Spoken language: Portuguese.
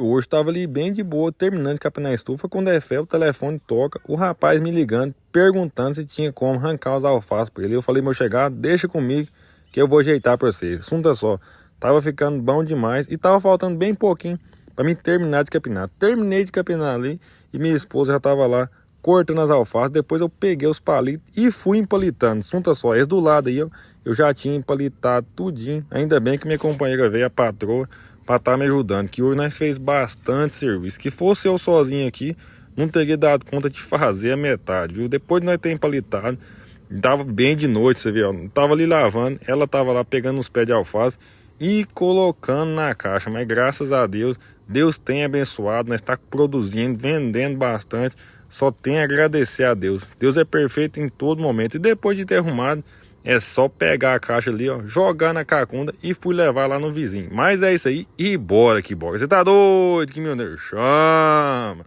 Hoje tava ali bem de boa, terminando de capinar a estufa, quando é fé, o telefone toca, o rapaz me ligando, perguntando se tinha como arrancar os alfaces pra ele. Eu falei, meu chegado, deixa comigo que eu vou ajeitar pra você. Assunto é só, tava ficando bom demais e tava faltando bem pouquinho pra mim terminar de capinar. Terminei de capinar ali e minha esposa já tava lá cortando as alfaces. Depois eu peguei os palitos e fui empalitando. Assunto é só, esse do lado aí eu já tinha empalitado tudinho. Ainda bem que minha companheira veio, a patroa, para estar me ajudando, que hoje nós fez bastante serviço. Que fosse eu sozinho aqui, não teria dado conta de fazer a metade, viu? Depois de nós ter empalitado, tava bem de noite, você viu? Tava ali lavando, ela tava lá pegando os pés de alface e colocando na caixa. Mas graças a Deus, Deus tem abençoado, nós está produzindo, vendendo bastante. Só tem a agradecer a Deus. Deus é perfeito em todo momento. E depois de ter arrumado, é só pegar a caixa ali, ó, jogar na cacunda e fui levar lá no vizinho. Mas é isso aí e bora que bora. Você tá doido que meu Deus chama?